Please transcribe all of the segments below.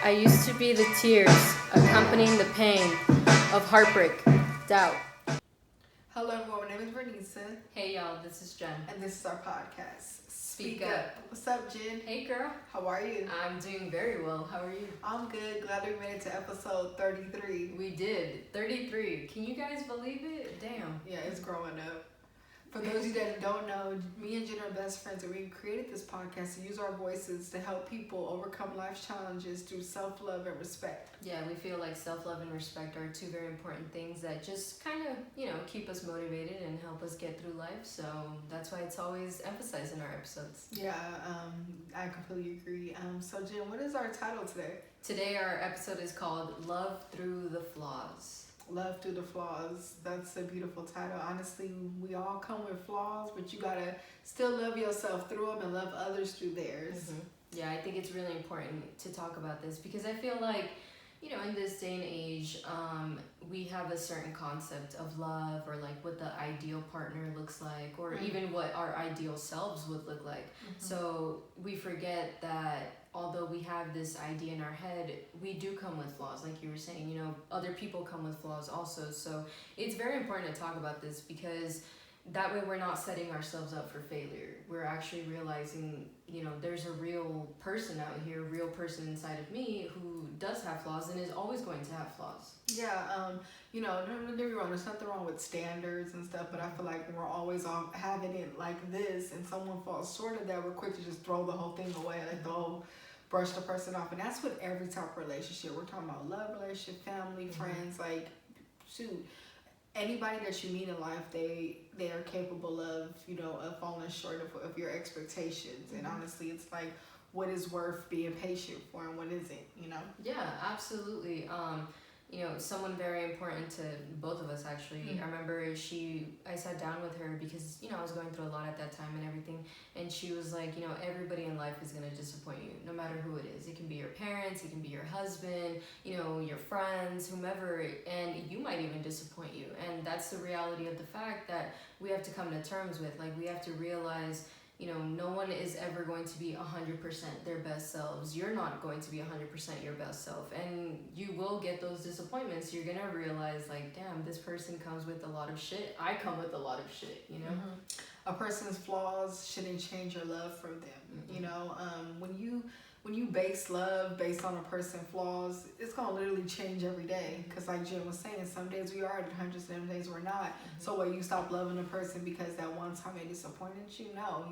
I used to be the tears accompanying the pain of heartbreak, doubt. Hello everyone, my name is Vernisa. Hey y'all, this is Jen. And this is our podcast, Speak Up. What's up, Jen? Hey girl. How are you? I'm doing very well. How are you? I'm good. Glad we made it to episode 33. We did. 33. Can you guys believe it? Damn. Yeah, it's growing up. For those of you that don't know, me and Jen are best friends, and we created this podcast to use our voices to help people overcome life's challenges through self-love and respect. Yeah, we feel like self-love and respect are two very important things that just kind of, keep us motivated and help us get through life. So that's why it's always emphasized in our episodes. Yeah, I completely agree. So Jen, what is our title today? Today our episode is called Love Through the Flaws. Love Through the Flaws. That's a beautiful title. Honestly, we all come with flaws, but you gotta still love yourself through them and love others through theirs. Mm-hmm. Yeah, I think it's really important to talk about this because I feel like, in this day and age, we have a certain concept of love or like what the ideal partner looks like or even what our ideal selves would look like. So we forget that although we have this idea in our head, we do come with flaws. Like you were saying, other people come with flaws also. So it's very important to talk about this because that way we're not setting ourselves up for failure. We're actually realizing, there's a real person out here, a real person inside of me who does have flaws and is always going to have flaws. Yeah, don't get me wrong, there's nothing wrong with standards and stuff, but I feel like we're always on having it like this and someone falls short of that, we're quick to just throw the whole thing away, like the whole brush the person off. And that's with every type of relationship. We're talking about love relationship, family, friends, like shoot. Anybody that you meet in life, they are capable of, of falling short of your expectations. And honestly, it's like, what is worth being patient for and what isn't, Yeah, absolutely. Someone very important to both of us actually. I remember I sat down with her because, I was going through a lot at that time and everything. And she was like, everybody in life is going to disappoint you, no matter who it is. It can be your parents, it can be your husband, your friends, whomever, and you might even disappoint you. And that's the reality of the fact that we have to come to terms with. Like, we have to realize, no one is ever going to be 100% their best selves. You're not going to be 100% your best self. And you will get those disappointments. You're going to realize, like, damn, this person comes with a lot of shit. I come with a lot of shit, A person's flaws shouldn't change your love for them. When you base love based on a person's flaws, it's going to literally change every day. Because like Jen was saying, some days we are at 100, some days we're not. So what, you stop loving a person because that one time they disappointed you? No,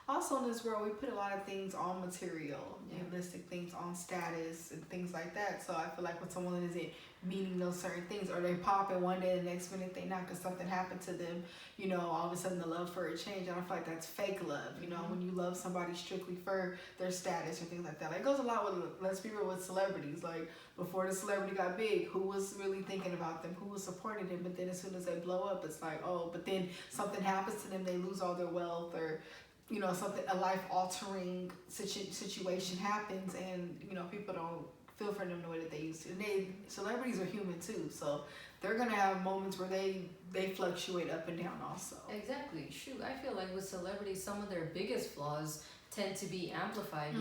Also in this world, we put a lot of things on material, realistic things on status and things like that. So I feel like when someone isn't meaning those certain things, or they pop in one day, the next minute they not because something happened to them, all of a sudden the love for it changed. I don't feel like that's fake love, when you love somebody strictly for their status or things like that. Like, it goes a lot with, let's be real, with celebrities. Like, before the celebrity got big, who was really thinking about them? Who was supporting them? But then as soon as they blow up, it's like, oh, but then something happens to them, they lose all their wealth, or something, a life-altering situation happens, and, people don't feel for them the way that they used to. And celebrities are human too, so they're going to have moments where they fluctuate up and down also. Exactly. Shoot, I feel like with celebrities, some of their biggest flaws tend to be amplified,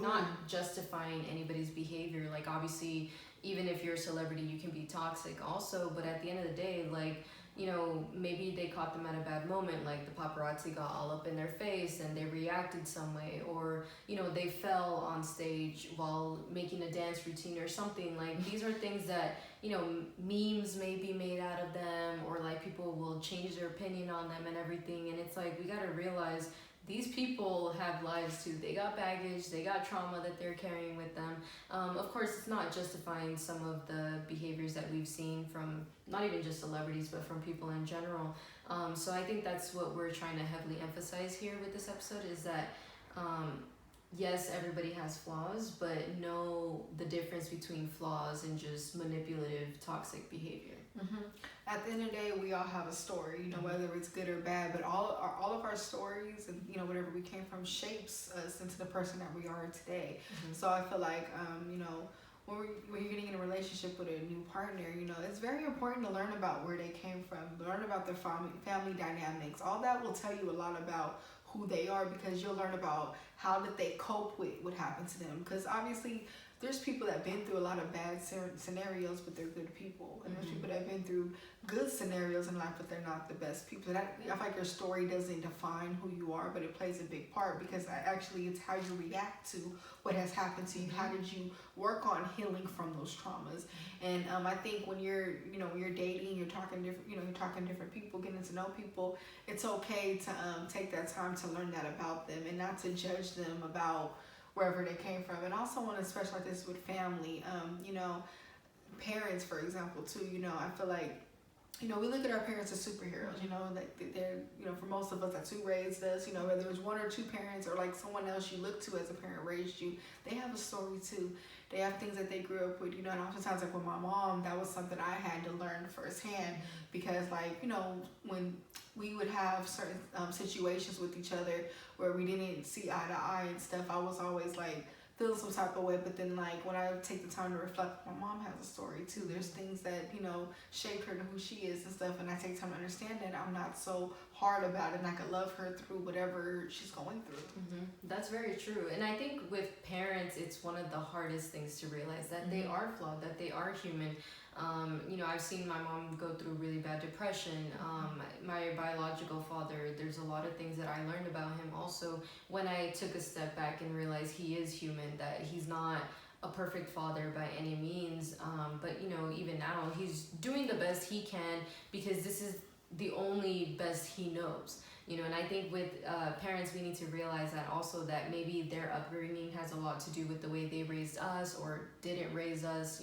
not justifying anybody's behavior. Like, obviously, even if you're a celebrity, you can be toxic also, but at the end of the day, like, maybe they caught them at a bad moment, like the paparazzi got all up in their face and they reacted some way, or, they fell on stage while making a dance routine or something. Like, these are things that, memes may be made out of them, or like people will change their opinion on them and everything. And it's like, we got to realize these people have lives too. They got baggage, they got trauma that they're carrying with them. Of course, it's not justifying some of the behaviors that we've seen from not even just celebrities, but from people in general. So I think that's what we're trying to heavily emphasize here with this episode is that, yes, everybody has flaws, but know the difference between flaws and just manipulative, toxic behavior. At the end of the day, we all have a story, whether it's good or bad, but all of our stories and, whatever we came from shapes us into the person that we are today. So I feel like, when you're getting in a relationship with a new partner, it's very important to learn about where they came from, learn about their family dynamics. All that will tell you a lot about who they are, because you'll learn about how did they cope with what happened to them? Because obviously there's people that have been through a lot of bad scenarios, but they're good people. And there's people that have been through good scenarios in life, but they're not the best people. And I feel like your story doesn't define who you are, but it plays a big part, because actually it's how you react to what has happened to you. How did you work on healing from those traumas? And I think when you're dating, you're talking different people, getting to know people, it's okay to take that time to learn that about them and not to judge them about wherever they came from. And also want to, especially like this with family, parents, for example, too. I feel like, we look at our parents as superheroes, like they're, for most of us, that's who raised us, whether it was one or two parents or like someone else you look to as a parent raised you, they have a story too. They have things that they grew up with, and oftentimes like with my mom, that was something I had to learn firsthand, because like, when we would have certain situations with each other where we didn't see eye to eye and stuff, I was always like feeling some type of way. But then like when I take the time to reflect, my mom has a story too. There's things that shaped her to who she is and stuff, and I take time to understand that I'm not so hard about it, and I could love her through whatever she's going through. That's very true. And I think with parents, it's one of the hardest things to realize that they are flawed, that they are human. I've seen my mom go through really bad depression. My biological father, there's a lot of things that I learned about him also when I took a step back and realized he is human, that he's not a perfect father by any means. But even now he's doing the best he can, because this is the only best he knows. And I think with parents, we need to realize that also, that maybe their upbringing has a lot to do with the way they raised us or didn't raise us.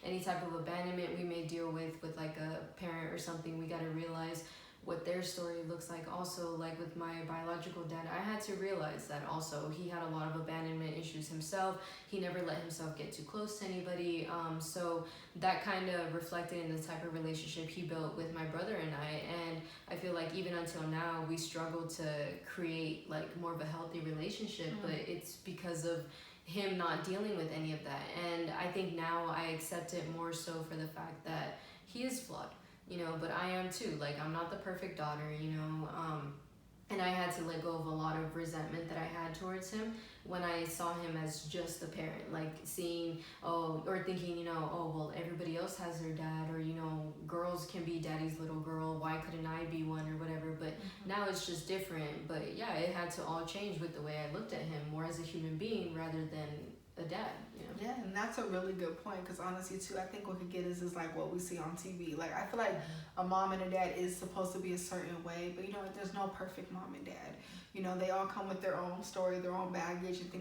Any type of abandonment we may deal with like a parent or something, we got to realize what their story looks like. Also, like with my biological dad, I had to realize that also he had a lot of abandonment issues himself. He never let himself get too close to anybody. So that kind of reflected in the type of relationship he built with my brother and I. And I feel like even until now, we struggle to create like more of a healthy relationship, but it's because of him not dealing with any of that. And I think now I accept it more so for the fact that he is flawed. But I am too. Like, I'm not the perfect daughter, and I had to let go of a lot of resentment that I had towards him when I saw him as just a parent, like seeing, or thinking, well, everybody else has their dad, or, girls can be daddy's little girl, why couldn't I be one, or whatever. But now it's just different. But yeah, it had to all change with the way I looked at him, more as a human being rather than a dad. Yeah, and that's a really good point, because honestly too, I think what could get us is like what we see on TV. Like, I feel like a mom and a dad is supposed to be a certain way, but there's no perfect mom and dad. They all come with their own story, their own baggage, and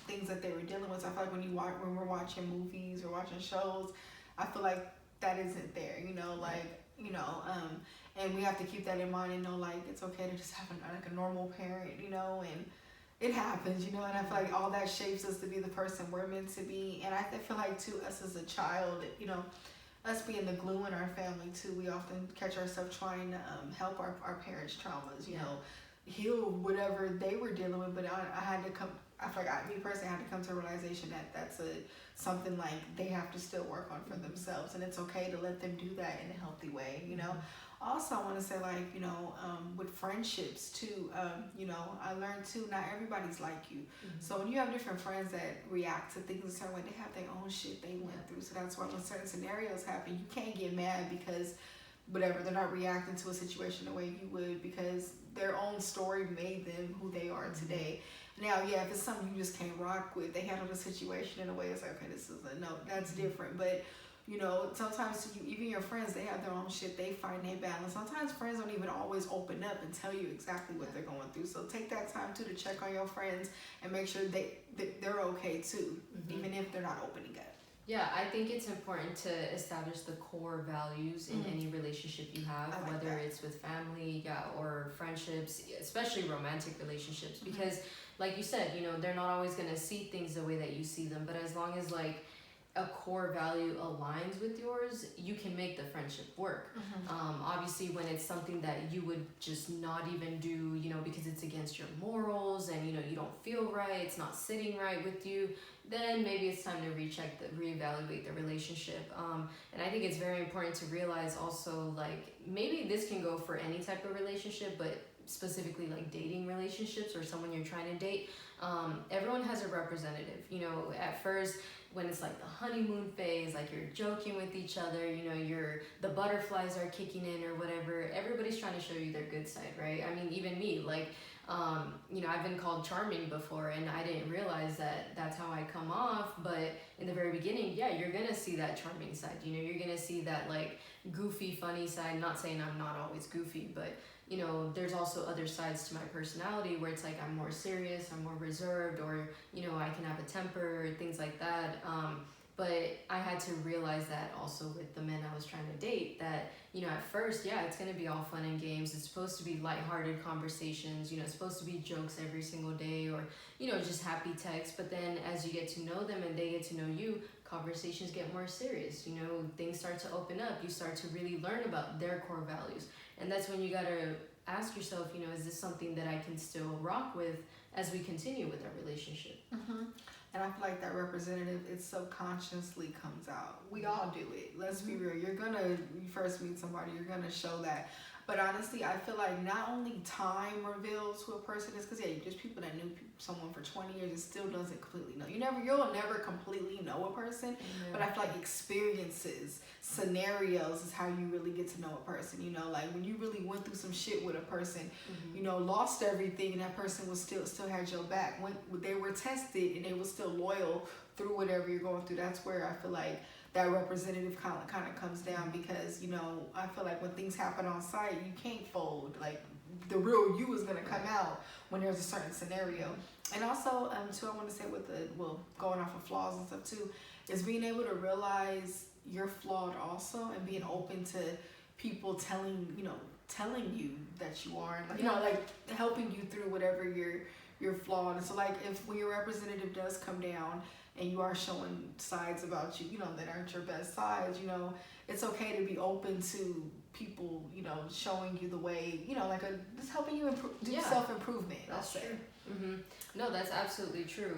things that they were dealing with. So I feel like when we're watching movies or watching shows, I feel like that isn't there. And we have to keep that in mind and know like it's okay to just have a normal parent, and it happens, and I feel like all that shapes us to be the person we're meant to be. And I feel like too, us as a child, us being the glue in our family too, we often catch ourselves trying to help our parents' traumas, heal whatever they were dealing with. But I had to come, I forgot, me personally, I had to come to a realization that that's something like they have to still work on for themselves, and it's okay to let them do that in a healthy way, Also, I want to say, like, with friendships too, I learned too, not everybody's like you. So when you have different friends that react to things a certain way, they have their own shit they went through. So that's why when certain scenarios happen, you can't get mad because whatever, they're not reacting to a situation the way you would, because their own story made them who they are today. Now, yeah, if it's something you just can't rock with, they handle the situation in a way it's like, okay, this is no, that's different. But sometimes even your friends, they have their own shit. They find their balance. Sometimes friends don't even always open up and tell you exactly what they're going through. So take that time too to check on your friends and make sure they're okay too, even if they're not opening up. Yeah, I think it's important to establish the core values in any relationship you have, whether it's with family, or friendships, especially romantic relationships. Because, like you said, they're not always gonna see things the way that you see them. But as long as like a core value aligns with yours, you can make the friendship work. Obviously, when it's something that you would just not even do, because it's against your morals and you don't feel right, it's not sitting right with you, then maybe it's time to reevaluate the relationship. And I think it's very important to realize also, like, maybe this can go for any type of relationship, but specifically like dating relationships or someone you're trying to date, everyone has a representative. You know, at first, when it's like the honeymoon phase, like you're joking with each other, you know, the butterflies are kicking in or whatever, everybody's trying to show you their good side, right? I mean, even me, like, you know, I've been called charming before, and I didn't realize that that's how I come off. But in the very beginning, yeah, you're gonna see that charming side. You know, you're gonna see that like goofy, funny side. Not saying I'm not always goofy, but you know, there's also other sides to my personality where it's like I'm more serious, I'm more reserved, or you know, I can have a temper, things like that. But I had to realize that also with the men I was trying to date, that, you know, at first, yeah, it's going to be all fun and games. It's supposed to be lighthearted conversations, you know, it's supposed to be jokes every single day, or, you know, just happy texts. But then as you get to know them and they get to know you, conversations get more serious. You know, things start to open up. You start to really learn about their core values. And that's when you got to ask yourself, you know, is this something that I can still rock with as we continue with our relationship? Mm-hmm. And I feel like that representative, it subconsciously comes out. We all do it. Let's be real. You first meet somebody, you're gonna show that. But honestly, I feel like not only time reveals who a person is, because yeah, there's people that knew someone for 20 years and still doesn't completely know. You'll never completely know a person, but I feel like experiences, scenarios is how you really get to know a person. You know, like when you really went through some shit with a person, you know, lost everything, and that person was still had your back. When they were tested and they were still loyal through whatever you're going through, that's where I feel like that representative kind of comes down, because, you know, I feel like when things happen on site, you can't fold. Like, the real you is going to come out when there's a certain scenario. And also, too, I want to say going off of flaws and stuff too, is being able to realize you're flawed also, and being open to people telling you that you are, like, you know, like helping you through whatever you're flawed. And so, like, when your representative does come down and you are showing sides about you, you know, that aren't your best sides, you know, it's okay to be open to people, you know, showing you the way, you know, like just helping you do self-improvement. That's true. Mm-hmm. No, that's absolutely true.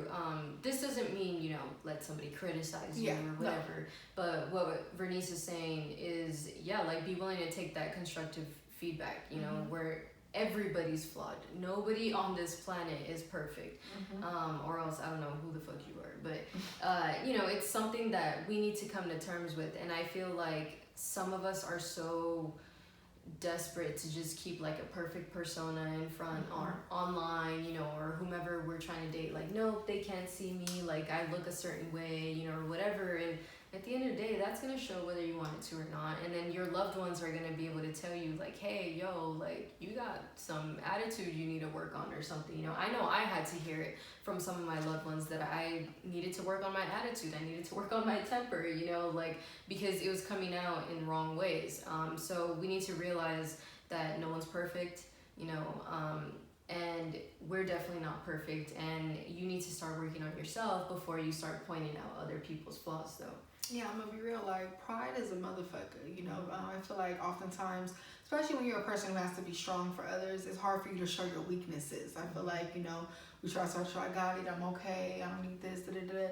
This doesn't mean, you know, let somebody criticize you or whatever. No. But what Vernice is saying is, yeah, like be willing to take that constructive feedback, you know, where everybody's flawed. Nobody on this planet is perfect. Or else I don't know who the fuck you are. But, you know, it's something that we need to come to terms with. And I feel like some of us are so desperate to just keep like a perfect persona in front or online, you know, or whomever we're trying to date. Like, no, they can't see me. Like, I look a certain way, you know, or whatever. And at the end of the day, that's going to show whether you want it to or not. And then your loved ones are going to be able to tell you, like, hey, yo, like, you got some attitude you need to work on or something. You know I had to hear it from some of my loved ones that I needed to work on my attitude. I needed to work on my temper, you know, like, because it was coming out in wrong ways. So we need to realize that no one's perfect, you know, and we're definitely not perfect. And you need to start working on yourself before you start pointing out other people's flaws, though. Yeah, I'm gonna be real, like, pride is a motherfucker, you know. I feel like oftentimes, especially when you're a person who has to be strong for others, it's hard for you to show your weaknesses. I feel like, you know, we try to start, I got it, I'm okay, I don't need this, da-da-da.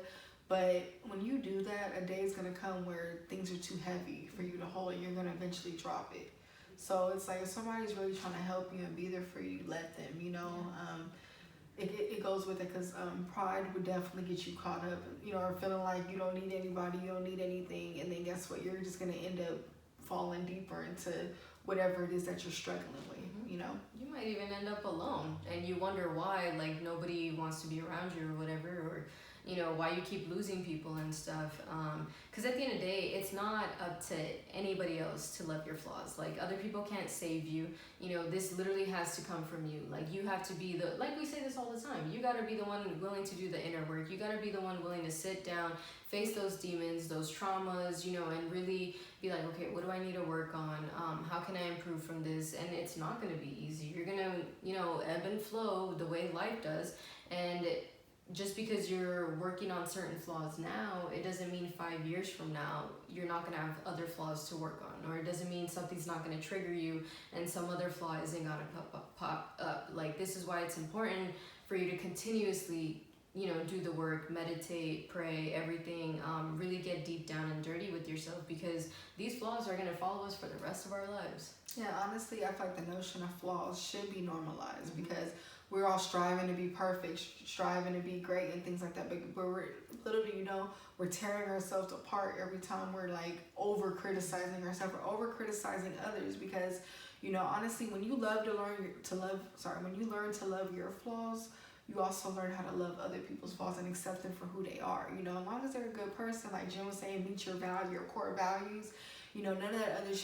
But when you do that, a day is gonna come where things are too heavy for you to hold, and you're gonna eventually drop it. So it's like, if somebody's really trying to help you and be there for you, let them, you know. It goes with it, because pride would definitely get you caught up, you know, or feeling like you don't need anybody, you don't need anything, and then guess what? You're just going to end up falling deeper into whatever it is that you're struggling with, you know? You might even end up alone, and you wonder why, like, nobody wants to be around you or whatever, or, you know, why you keep losing people and stuff. Because at the end of the day, it's not up to anybody else to love your flaws. Like, other people can't save you. You know, this literally has to come from you. Like, you have to be like we say this all the time, you got to be the one willing to do the inner work. You got to be the one willing to sit down, face those demons, those traumas, you know, and really be like, okay, what do I need to work on? How can I improve from this? And it's not going to be easy. You're going to, you know, ebb and flow the way life does. And just because you're working on certain flaws now, it doesn't mean 5 years from now you're not going to have other flaws to work on, or it doesn't mean something's not going to trigger you and some other flaw isn't going to pop up. Like, this is why it's important for you to continuously do the work, meditate, pray, everything, really get deep down and dirty with yourself, because these flaws are going to follow us for the rest of our lives. Yeah, honestly, I feel like the notion of flaws should be normalized, because we're all striving to be perfect, striving to be great and things like that. But we're literally, we're tearing ourselves apart every time we're like over criticizing ourselves or over criticizing others. Because, honestly, when you learn to love your flaws, you also learn how to love other people's flaws and accept them for who they are. As long as they're a good person, like Jim was saying, meet your core values, none of that other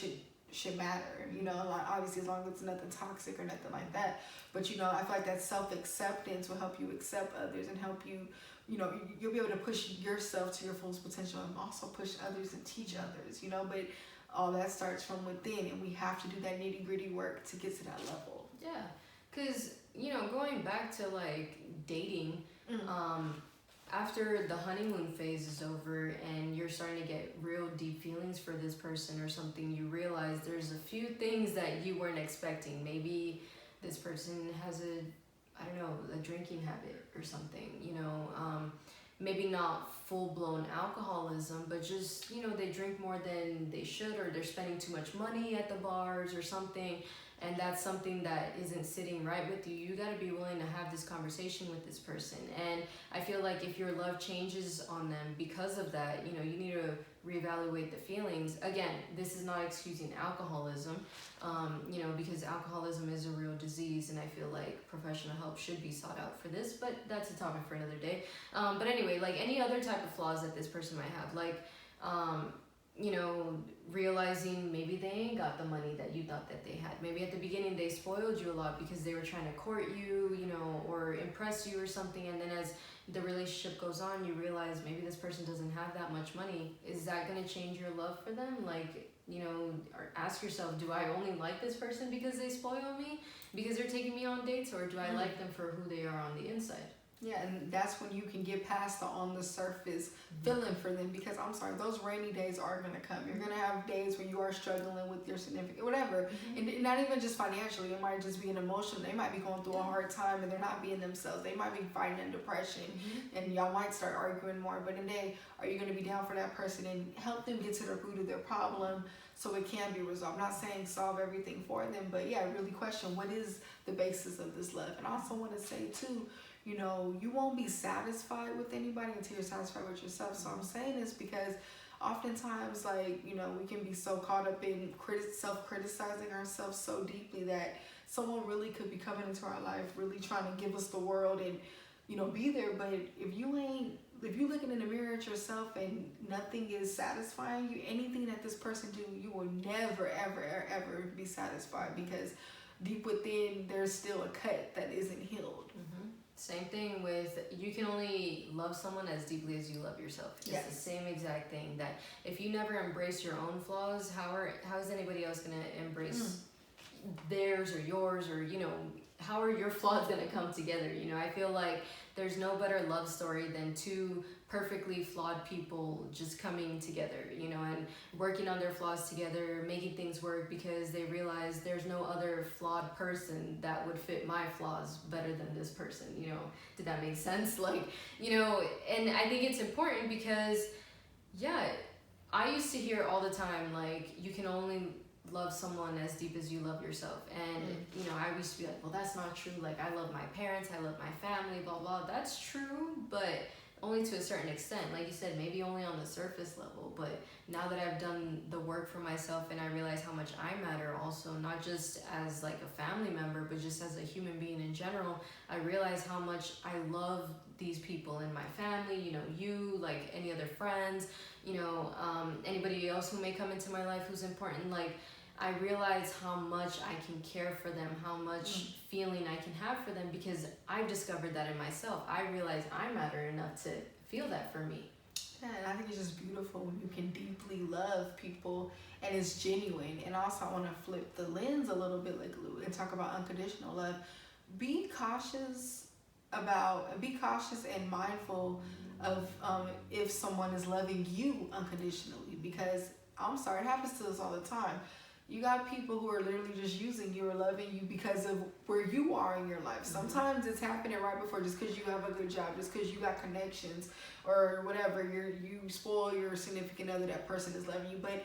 should matter, like obviously as long as it's nothing toxic or nothing like that. But I feel like that self-acceptance will help you accept others and help you, you'll be able to push yourself to your fullest potential and also push others and teach others, but all that starts from within, and we have to do that nitty-gritty work to get to that level. Yeah, because going back to like dating, after the honeymoon phase is over and you're starting to get real deep feelings for this person or something, you realize there's a few things that you weren't expecting. Maybe this person has a drinking habit or something, maybe not full-blown alcoholism, but just, they drink more than they should, or they're spending too much money at the bars or something. And that's something that isn't sitting right with you. You got to be willing to have this conversation with this person. And I feel like if your love changes on them because of that, you need to reevaluate the feelings. Again, this is not excusing alcoholism, because alcoholism is a real disease, and I feel like professional help should be sought out for this, but that's a topic for another day. But anyway, like any other type of flaws that this person might have, like, realizing maybe they ain't got the money that you thought that they had. Maybe at the beginning they spoiled you a lot because they were trying to court you, or impress you or something. And then as the relationship goes on, you realize maybe this person doesn't have that much money. Is that going to change your love for them? Like, or ask yourself, do I only like this person because they spoil me, because they're taking me on dates, or do I like them for who they are on the inside? Yeah, and that's when you can get past the on the surface feeling for them, because I'm sorry, those rainy days are going to come. You're going to have days where you are struggling with your significant, whatever, and not even just financially. It might just be an emotional. They might be going through a hard time and they're not being themselves. They might be fighting depression, and y'all might start arguing more. But today, are you going to be down for that person and help them get to the root of their problem so it can be resolved? I'm not saying solve everything for them, but yeah, really question what is the basis of this love. And I also want to say too, you won't be satisfied with anybody until you're satisfied with yourself. So I'm saying this because oftentimes, like, we can be so caught up in self-criticizing ourselves so deeply that someone really could be coming into our life, really trying to give us the world and, be there. But if you're looking in the mirror at yourself and nothing is satisfying you, anything that this person do, you will never, ever, ever be satisfied, because deep within, there's still a cut that isn't healed. Same thing with, you can only love someone as deeply as you love yourself. It's the same exact thing, that if you never embrace your own flaws, how is anybody else going to embrace theirs or yours, or, how are your flaws going to come together? I feel like there's no better love story than two perfectly flawed people just coming together, and working on their flaws together, making things work, because they realize there's no other flawed person that would fit my flaws better than this person. Did that make sense? Like, and I think it's important because, I used to hear all the time, like, you can only love someone as deep as you love yourself. And I used to be like, well, that's not true. Like, I love my parents, I love my family, blah blah. That's true, but only to a certain extent. Like you said, maybe only on the surface level. But now that I've done the work for myself and I realize how much I matter also, not just as like a family member, but just as a human being in general, I realize how much I love these people in my family, you, like any other friends, anybody else who may come into my life who's important. Like, I realize how much I can care for them, how much feeling I can have for them, because I've discovered that in myself. I realize I matter enough to feel that for me. Yeah, and I think it's just beautiful when you can deeply love people and it's genuine. And also, I want to flip the lens a little bit, like Lou, and talk about unconditional love. Be cautious and mindful of if someone is loving you unconditionally, because I'm sorry, it happens to us all the time. You got people who are literally just using you or loving you because of where you are in your life. Sometimes it's happening right before, just because you have a good job, just because you got connections or whatever. You spoil your significant other, that person is loving you. But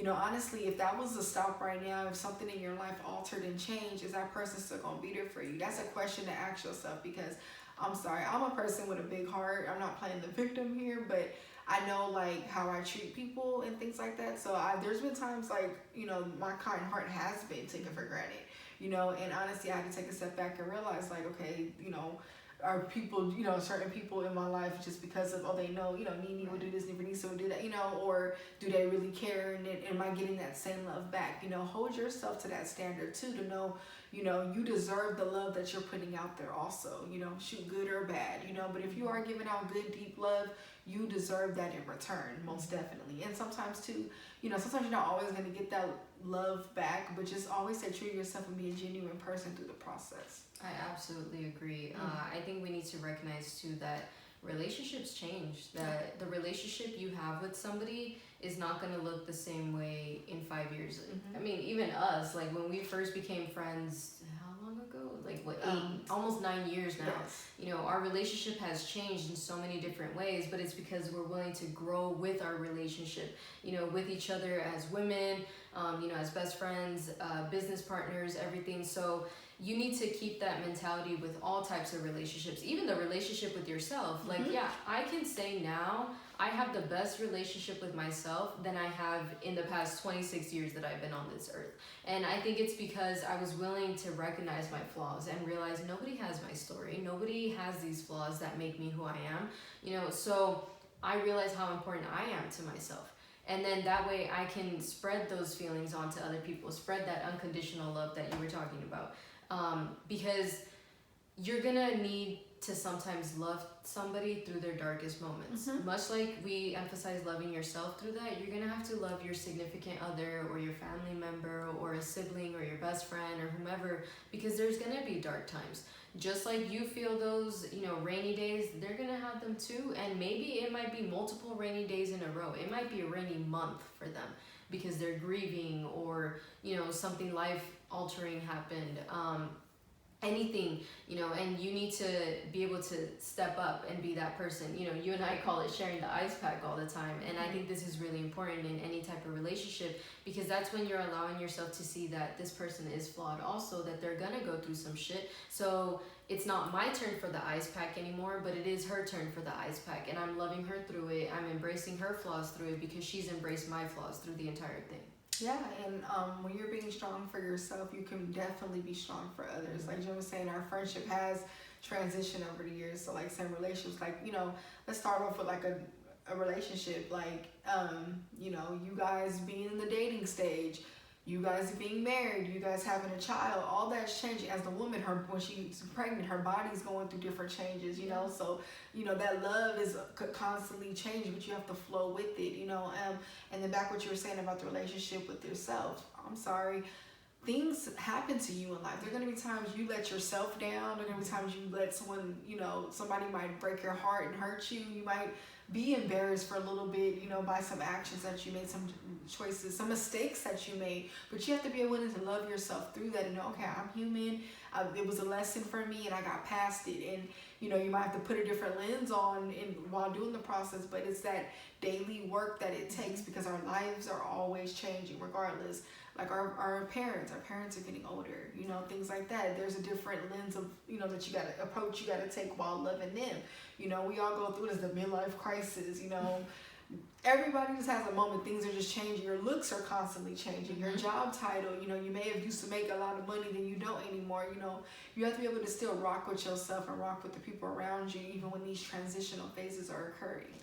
honestly, if that was to stop right now, if something in your life altered and changed, is that person still gonna be there for you? That's a question to ask yourself, because I'm sorry, I'm a person with a big heart. I'm not playing the victim here, but I know like how I treat people and things like that. So there's been times like, my kind heart has been taken for granted, and honestly, I had to take a step back and realize like, okay, are people, certain people in my life just because of, they know, Nene will do this, Nene will do that, or do they really care, and am I getting that same love back? Hold yourself to that standard too, to know, you deserve the love that you're putting out there also, shoot, good or bad, but if you are giving out good, deep love, you deserve that in return, most definitely. And sometimes too, sometimes you're not always going to get that love back, but just always stay true to yourself and be a genuine person through the process. I absolutely agree. I think we need to recognize too that relationships change, that the relationship you have with somebody is not going to look the same way in 5 years. I mean, even us, like when we first became friends, how long ago? Like what, 8, almost 9 years now. Yes. Our relationship has changed in so many different ways, but it's because we're willing to grow with our relationship, with each other as women, as best friends, business partners, everything. So you need to keep that mentality with all types of relationships, even the relationship with yourself. Like, yeah, I can say now I have the best relationship with myself than I have in the past 26 years that I've been on this earth. And I think it's because I was willing to recognize my flaws and realize nobody has my story. Nobody has these flaws that make me who I am. So I realize how important I am to myself. And then that way I can spread those feelings onto other people, spread that unconditional love that you were talking about. Because you're gonna need to sometimes love somebody through their darkest moments. Much like we emphasize loving yourself through that, you're gonna have to love your significant other or your family member or a sibling or your best friend or whomever, because there's gonna be dark times. Just like you feel those, rainy days, they're gonna have them too. And maybe it might be multiple rainy days in a row. It might be a rainy month for them because they're grieving or, something life altering happened. Anything, and you need to be able to step up and be that person. You and I call it sharing the ice pack all the time. And I think this is really important in any type of relationship, because that's when you're allowing yourself to see that this person is flawed also, that they're gonna go through some shit. So it's not my turn for the ice pack anymore, but it is her turn for the ice pack. And I'm loving her through it. I'm embracing her flaws through it because she's embraced my flaws through the entire thing. Yeah, and when you're being strong for yourself, you can definitely be strong for others. Like Jim was saying, our friendship has transitioned over the years. So like same relationships, like, let's start off with like a relationship, like, you guys being in the dating stage, you guys being married, you guys having a child, all that's changing. As the woman, when she's pregnant, her body's going through different changes, so, that love is constantly changing, but you have to flow with it, and then back what you were saying about the relationship with yourself. I'm sorry, things happen to you in life. There are going to be times you let yourself down. There are going to be times you let someone, somebody might break your heart and hurt you. You might be embarrassed for a little bit, by some actions that you made, some choices, some mistakes that you made. But you have to be willing to love yourself through that and know, okay, I'm human. It was a lesson for me and I got past it. And, you might have to put a different lens on while doing the process, but it's that daily work that it takes, because our lives are always changing regardless. Like our parents are getting older, things like that. There's a different lens of, that you got to approach, you got to take while loving them. We all go through this, the midlife crisis, everybody just has a moment. Things are just changing. Your looks are constantly changing. Your job title, you may have used to make a lot of money, then you don't anymore. You have to be able to still rock with yourself and rock with the people around you, even when these transitional phases are occurring.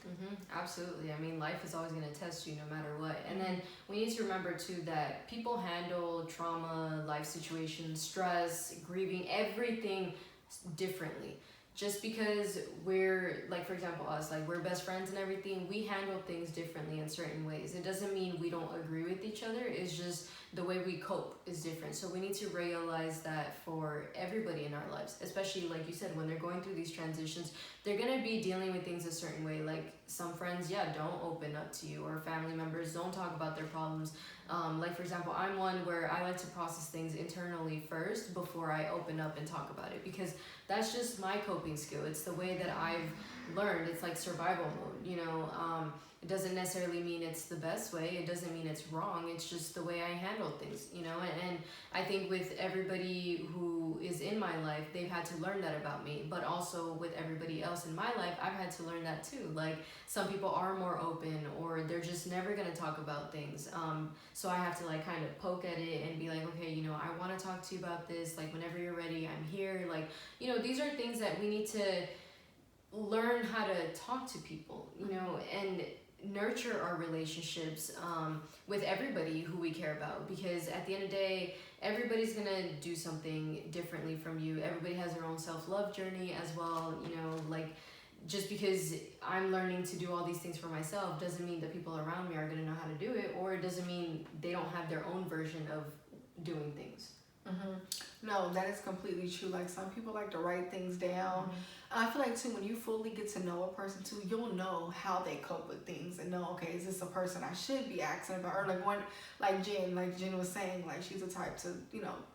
Absolutely. I mean, life is always going to test you no matter what. And then we need to remember too that people handle trauma, life situations, stress, grieving, everything differently. just because we're, like, for example, us, like, we're best friends and everything, we handle things differently in certain ways. It doesn't mean we don't agree with each other. It's just the way we cope is different. So we need to realize that for everybody in our lives, especially, like you said, when they're going through these transitions, they're going to be dealing with things a certain way. Like, some friends, don't open up to you, or family members don't talk about their problems. Like, for example, I'm one where I like to process things internally first before I open up and talk about it, because that's just my coping skill. It's the way that I've learned. It's like survival mode. It doesn't necessarily mean it's the best way. It doesn't mean it's wrong. It's just the way I handle things, and I think with everybody who is in my life, they've had to learn that about me, but also with everybody else in my life, I've had to learn that too. Like, some people are more open, or they're just never going to talk about things. So I have to, like, kind of poke at it and be like, okay, I want to talk to you about this. Like, whenever you're ready, I'm here. Like, these are things that we need to learn how to talk to people, and nurture our relationships with everybody who we care about, because at the end of the day, everybody's gonna do something differently from you. Everybody has their own self-love journey as well. Like, just because I'm learning to do all these things for myself doesn't mean that people around me are gonna know how to do it, or it doesn't mean they don't have their own version of doing things. No, that is completely true. Like, some people like to write things down. I feel like too, when you fully get to know a person too, you'll know how they cope with things and know, okay, is this a person I should be asking about? Or like Jen was saying, like, she's the type to,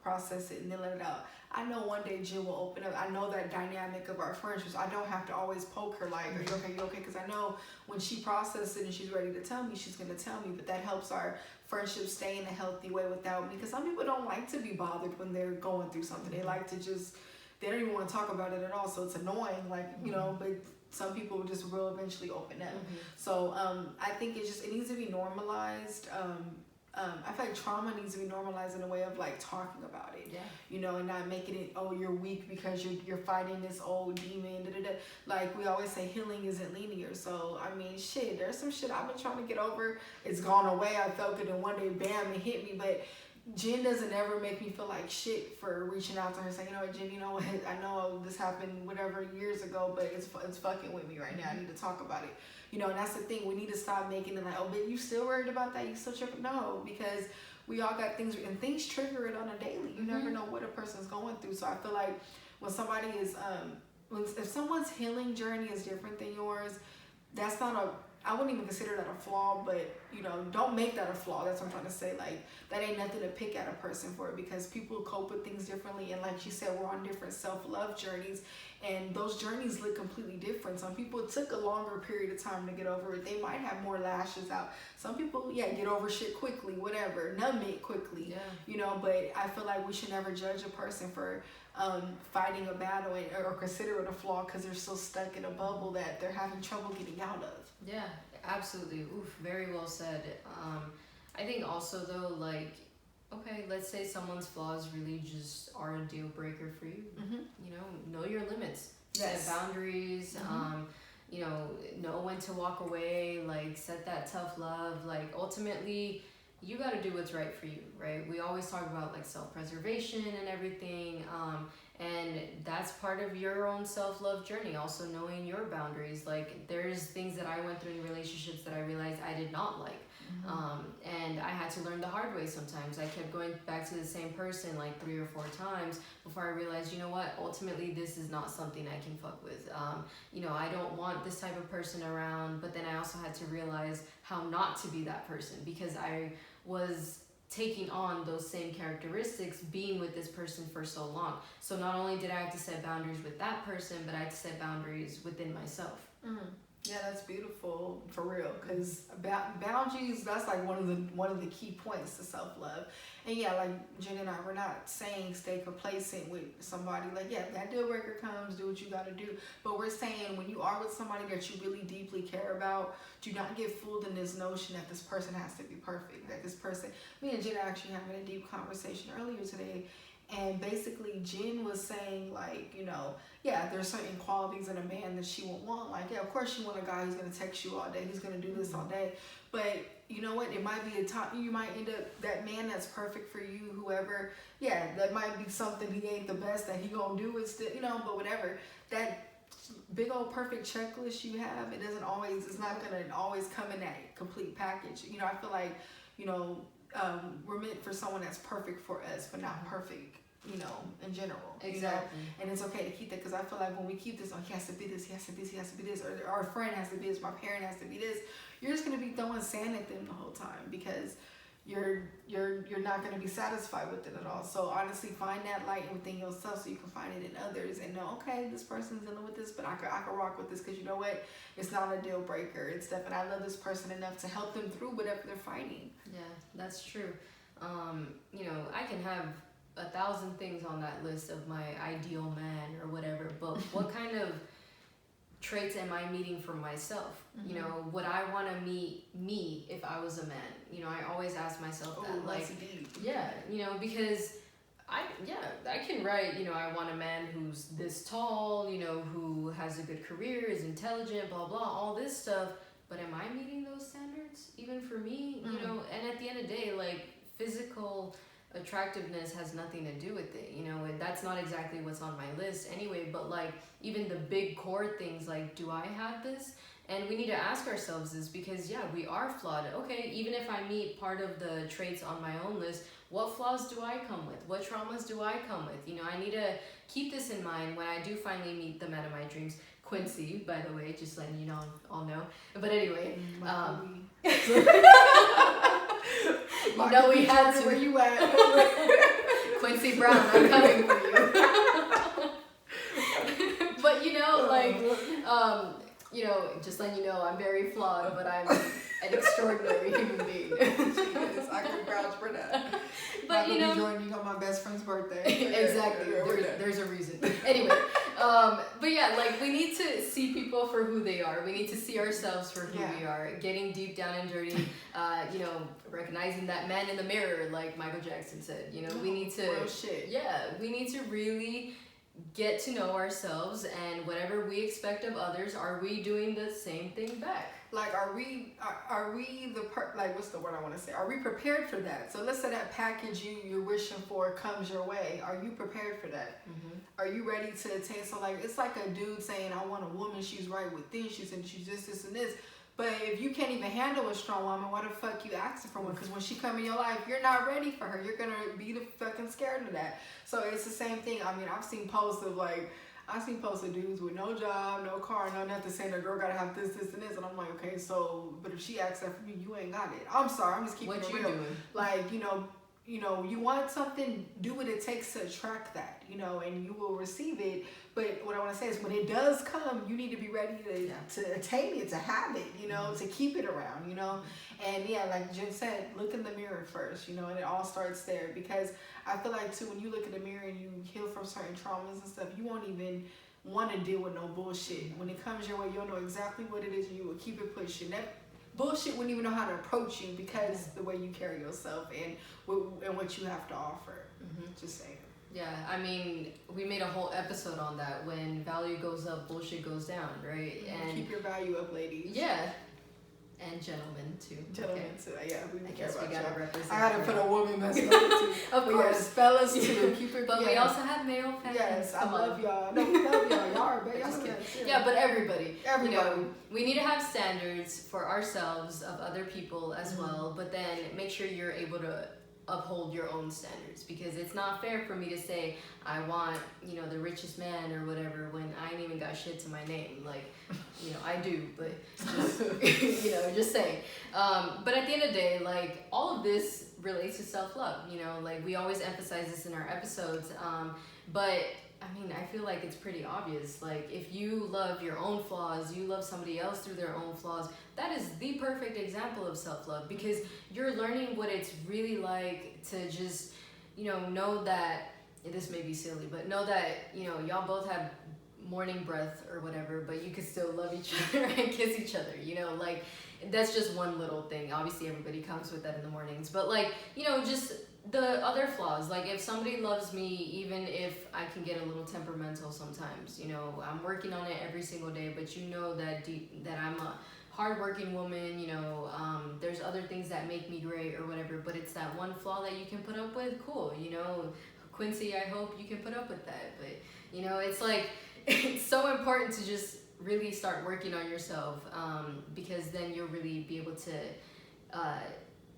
process it and then let it out. I know one day Jen will open up. I know that dynamic of our friendships. I don't have to always poke her like, are you okay, because I know when she processes it and she's ready to tell me, she's going to tell me. But that helps our friendship stay in a healthy way without me, because some people don't like to be bothered when they're going through something. They like to just, they don't even want to talk about it at all, so it's annoying, like, but some people just will eventually open up. So I think it needs to be normalized. I feel like trauma needs to be normalized in a way of, like, talking about it, and not making it, oh, you're weak because you're fighting this old demon, Like, we always say, healing isn't linear. So, I mean, shit, there's some shit I've been trying to get over. It's gone away. I felt it, and one day, bam, it hit me. But Jen doesn't ever make me feel like shit for reaching out to her, saying, Jen, I know this happened whatever years ago, but it's fucking with me right now. I need to talk about it. And that's the thing. We need to stop making it like, oh, but you still worried about that? You still tripping? No, because we all got things, and things trigger it on a daily. You never know what a person's going through. So I feel like when somebody is, if someone's healing journey is different than yours, that's not I wouldn't even consider that a flaw, but don't make that a flaw. That's what I'm trying to say. Like, that ain't nothing to pick at a person for, because people cope with things differently. And like she said, we're on different self-love journeys, and those journeys look completely different. Some people, it took a longer period of time to get over it. They might have more lashes out. Some people, get over shit quickly, whatever, numb it quickly, but I feel like we should never judge a person for fighting a battle or consider it a flaw because they're still stuck in a bubble that they're having trouble getting out of. Yeah, absolutely. Oof, very well said. I think also though, like, okay, let's say someone's flaws really just are a deal breaker for you. Know your limits. Yes. Set boundaries. Know when to walk away. Like, set that tough love. Like, ultimately, you got to do what's right for you, right? We always talk about, like, self-preservation and everything. And that's part of your own self-love journey. Also knowing your boundaries. Like, there's things that I went through in relationships that I realized I did not like. And I had to learn the hard way sometimes. I kept going back to the same person like 3 or 4 times before I realized, you know what, ultimately this is not something I can fuck with. I don't want this type of person around, but then I also had to realize how not to be that person, because I was taking on those same characteristics being with this person for so long. So not only did I have to set boundaries with that person, but I had to set boundaries within myself. Yeah, that's beautiful, for real, because boundaries, that's like one of the key points to self-love. And yeah, like Jen and I, we're not saying stay complacent with somebody. Like, yeah, if that deal breaker comes, do what you got to do. But we're saying when you are with somebody that you really deeply care about, do not get fooled in this notion that this person has to be perfect. That this person, me and Jen are actually having a deep conversation earlier today. And basically, Jen was saying, like, there's certain qualities in a man that she would want. Like, yeah, of course she want a guy who's going to text you all day, who's going to do this all day. But you know what? It might be a time, you might end up, that man that's perfect for you, whoever, that might be something he ain't the best that he going to do. It's still, but whatever. That big old perfect checklist you have, it's not gonna always come in that complete package. You know, I feel like, you know, we're meant for someone that's perfect for us, but not perfect, you know, in general. Exactly. You know? And it's okay to keep that, because I feel like when we keep this, oh, he has to be this, he has to be this, he has to be this, or our friend has to be this, my parent has to be this, you're just gonna be throwing sand at them the whole time, because you're not going to be satisfied with it at all. So honestly, find that light within yourself so you can find it in others and know, okay, this person's dealing with this, but I can rock with this, because you know what, it's not a deal breaker. It's definitely, I love this person enough to help them through whatever they're fighting. Yeah, that's true. You know, I can have 1,000 things on that list of my ideal man or whatever, but what kind of traits am I meeting for myself? Mm-hmm. You know, would I want to meet me if I was a man? You know, I always ask myself that. Like, yeah, you know, because I can write, you know, I want a man who's this tall, you know, who has a good career, is intelligent, blah, blah, all this stuff. But am I meeting those standards even for me? Mm-hmm. You know, and at the end of the day, like, physical attractiveness has nothing to do with it, you know, and that's not exactly what's on my list anyway, but like even the big core things, like, do I have this? And we need to ask ourselves this, because yeah, we are flawed. Okay, even if I meet part of the traits on my own list, what flaws do I come with? What traumas do I come with? You know, I need to keep this in mind when I do finally meet the man of my dreams. Quincy, by the way, just letting you know, all know. But anyway, you know we had to. Where you at? Quincy Brown, I'm coming for you. But you know, like, you know, just letting you know, I'm very flawed, but I'm an extraordinary human being. Yes, I can vouch for that. But you know, joining you on my best friend's birthday. Exactly. There's a reason. Anyway, but yeah, like, we need to see people for who they are. We need to see ourselves for who we are. Getting deep down and dirty. You know, recognizing that man in the mirror, like Michael Jackson said. You know, we need to. Real shit. Yeah, we need to really get to know ourselves, and whatever we expect of others, are we doing the same thing back? Like, are we like, what's the word I want to say? Are we prepared for that? So let's say that package you're wishing for comes your way. Are you prepared for that? Mm-hmm. Are you ready to attain? So like, it's like a dude saying, I want a woman, she's right with this, she's this and this. But if you can't even handle a strong woman, why the fuck you asking for one? Because when she come in your life, you're not ready for her. You're gonna be the fucking scared of that. So it's the same thing. I mean, I've seen posts of dudes with no job, no car, no nothing, saying the girl gotta have this, and this. And I'm like, okay, so, but if she asks that for you, you ain't got it. I'm sorry, I'm just keeping it real. What you doing? Like, you know, you want something, do what it takes to attract that, you know, and you will receive it. But what I want to say is, when it does come, you need to be ready to attain it, to have it, you know, to keep it around, you know. And yeah, like Jen said, look in the mirror first, you know, and it all starts there. Because I feel like too, when you look in the mirror and you heal from certain traumas and stuff, you won't even want to deal with no bullshit. When it comes your way, you'll know exactly what it is, and you will keep it pushing. That bullshit wouldn't even know how to approach you, because the way you carry yourself and what you have to offer. Mm-hmm. Just saying. Yeah, I mean, we made a whole episode on that. When value goes up, bullshit goes down, right? Mm-hmm. And keep your value up, ladies. Yeah. And gentlemen too. Gentlemen too. Yeah, I guess we gotta represent. I gotta put a woman messing up too. Of course, yes, fellas too. Keep it. But we also have male fans. Yes, I love y'all. No, we love y'all. Y'all are bad. Yeah, but everybody. You know, we need to have standards for ourselves, of other people as well. But then make sure you're able to uphold your own standards, because it's not fair for me to say I want, you know, the richest man or whatever when I ain't even got shit to my name. Like, you know, I do, but just, you know, just saying. But at the end of the day, like, all of this relates to self-love, you know, like, we always emphasize this in our episodes, but I mean, I feel like it's pretty obvious. Like, if you love your own flaws, you love somebody else through their own flaws, that is the perfect example of self-love, because you're learning what it's really like to just, you know that, this may be silly, but know that, you know, y'all both have morning breath or whatever, but you could still love each other and kiss each other, you know, like, that's just one little thing. Obviously, everybody comes with that in the mornings, but like, you know, just the other flaws. Like, if somebody loves me, even if I can get a little temperamental sometimes, you know, I'm working on it every single day, but you know that that I'm a hardworking woman, you know, there's other things that make me great or whatever, but it's that one flaw that you can put up with, cool, you know. Quincy, I hope you can put up with that. But, you know, it's like, it's so important to just really start working on yourself, because then you'll really be able to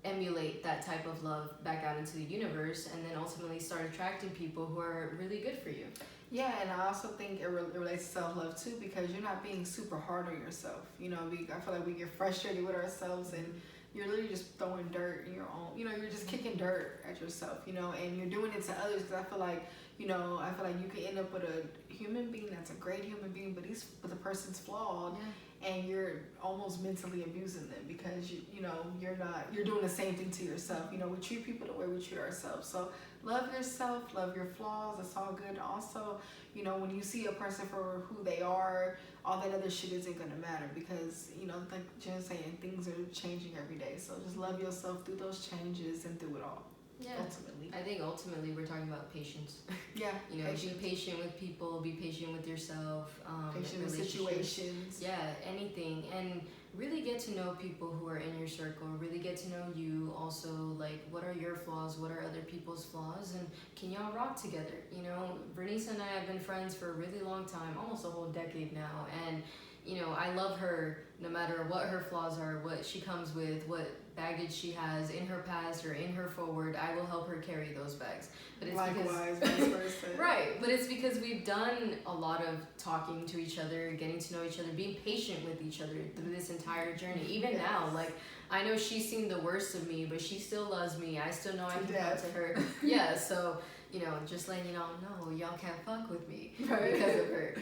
emulate that type of love back out into the universe, and then ultimately start attracting people who are really good for you. Yeah, and I also think it relates to self-love too, because you're not being super hard on yourself. You know, I feel like we get frustrated with ourselves, and you're literally just throwing dirt in your own, you know, you're just kicking dirt at yourself, you know, and you're doing it to others, because I feel like, you know, I feel like you can end up with a human being that's a great human being, but the person's flawed. Yeah. And you're almost mentally abusing them, because you know, you're doing the same thing to yourself. You know, we treat people the way we treat ourselves. So love yourself, love your flaws. It's all good. Also, you know, when you see a person for who they are, all that other shit isn't gonna matter, because, you know, like Jen's saying, things are changing every day. So just love yourself through those changes and through it all. Yeah. Ultimately. I think ultimately we're talking about patience. Yeah. You know, be patient with people, be patient with yourself. Patient with situations. Yeah, anything. And really get to know people who are in your circle. Really get to know you. Also, like, what are your flaws? What are other people's flaws? And can y'all rock together? You know, Bernice and I have been friends for a really long time, almost a whole decade now. And, you know, I love her no matter what her flaws are, what she comes with, what baggage she has in her past or in her forward. I will help her carry those bags. But it's likewise, vice versa. Right, but it's because we've done a lot of talking to each other, getting to know each other, being patient with each other through this entire journey. Even now, like, I know she's seen the worst of me, but she still loves me. I still know I can talk to her. Yeah, so, you know, just letting y'all know, y'all can't fuck with me because of her.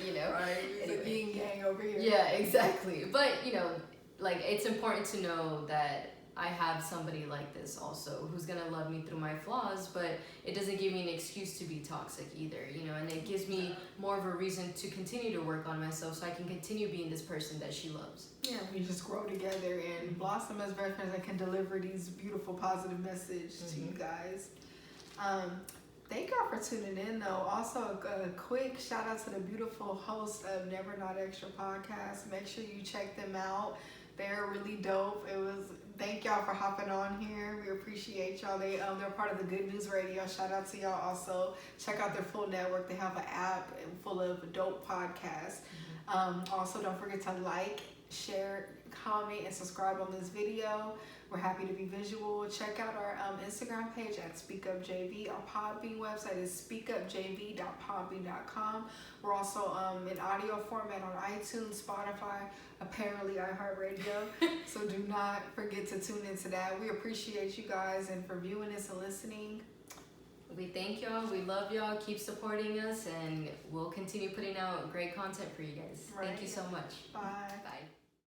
You know? Right, it's anyway. a yin yang over here. Yeah, exactly. But, you know, like, it's important to know that I have somebody like this also who's gonna love me through my flaws, but it doesn't give me an excuse to be toxic either, you know, and it gives me more of a reason to continue to work on myself so I can continue being this person that she loves. Yeah, we just grow together and blossom as best friends that can deliver these beautiful, positive messages to you guys. Thank y'all for tuning in, though. Also, a quick shout out to the beautiful hosts of Never Not Extra podcast. Make sure you check them out. They're really dope. Thank y'all for hopping on here. We appreciate y'all. They're part of the Good News Radio. Shout out to y'all. Also, check out their full network. They have an app full of dope podcasts. Also, don't forget to like, share, comment, and subscribe on this video. We're happy to be visual. Check out our Instagram page at SpeakUpJV. Our Podbean website is speakupjv.podbean.com. We're also in audio format on iTunes, Spotify, apparently iHeartRadio. So do not forget to tune into that. We appreciate you guys and for viewing us and listening. We thank y'all. We love y'all. Keep supporting us, and we'll continue putting out great content for you guys. Thank you so much. Bye. Bye.